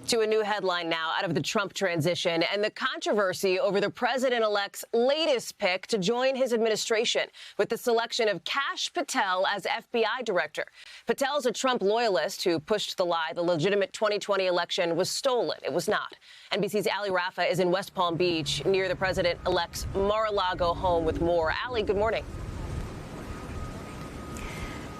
To a new headline now out of the Trump transition and the controversy over the president-elect's latest pick to join his administration with the selection of Kash Patel as FBI director. Patel is a Trump loyalist who pushed the lie the legitimate 2020 election was stolen. It was not. NBC's Allie Raffa is in West Palm Beach near the president-elect's Mar-a-Lago home with more. Allie, good morning.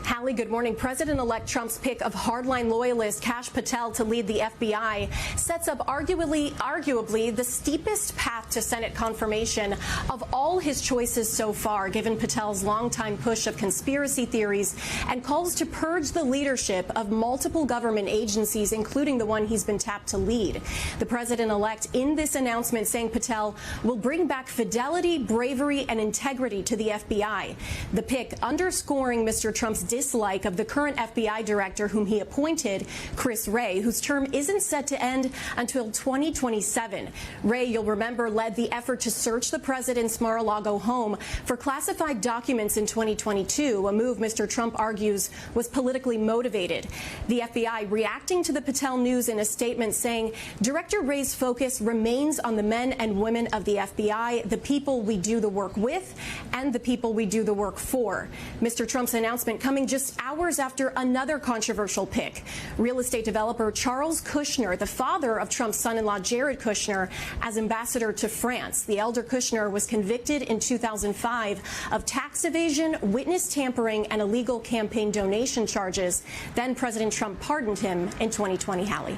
Hallie, good morning. President-elect Trump's pick of hardline loyalist Kash Patel to lead the FBI sets up arguably the steepest path to Senate confirmation of all his choices so far, given Patel's longtime push of conspiracy theories and calls to purge the leadership of multiple government agencies, including the one he's been tapped to lead. The president-elect in this announcement saying Patel will bring back fidelity, bravery, and integrity to the FBI. The pick underscoring Mr. Trump's dislike of the current FBI director whom he appointed, Chris Wray, whose term isn't set to end until 2027. Wray, you'll remember, led the effort to search the president's Mar-a-Lago home for classified documents in 2022, a move Mr. Trump argues was politically motivated. The FBI reacting to the Patel news in a statement saying, Director Wray's focus remains on the men and women of the FBI, the people we do the work with, and the people we do the work for. Mr. Trump's announcement coming just hours after another controversial pick. Real estate developer Charles Kushner, the father of Trump's son-in-law Jared Kushner, as ambassador to France. The elder Kushner was convicted in 2005 of tax evasion, witness tampering, and illegal campaign donation charges. Then President Trump pardoned him in 2020, Hallie.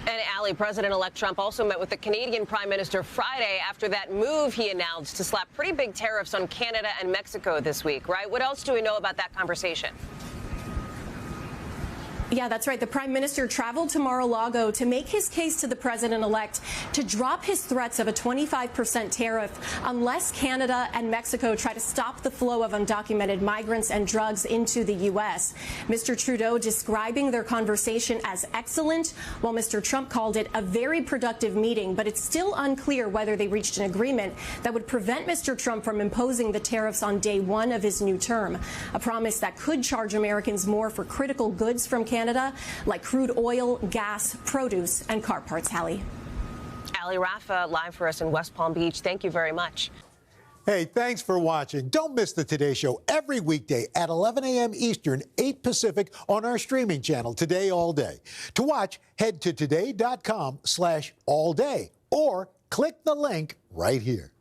And Allie, President-elect Trump also met with the Canadian Prime Minister Friday after that move he announced to slap pretty big tariffs on Canada and Mexico this week, right? What else do we know about that conversation? Yeah, that's right. The Prime Minister traveled to Mar-a-Lago to make his case to the president-elect to drop his threats of a 25% tariff unless Canada and Mexico try to stop the flow of undocumented migrants and drugs into the U.S. Mr. Trudeau describing their conversation as excellent, while Mr. Trump called it a very productive meeting, but it's still unclear whether they reached an agreement that would prevent Mr. Trump from imposing the tariffs on day one of his new term, a promise that could charge Americans more for critical goods from Canada, like crude oil, gas, produce, and car parts. Hallie. Allie Raffa, live for us in West Palm Beach. Thank you very much. Hey, thanks for watching. Don't miss the Today Show every weekday at 11 a.m. Eastern, 8 Pacific on our streaming channel, Today All Day. To watch, head to today.com/allday or click the link right here.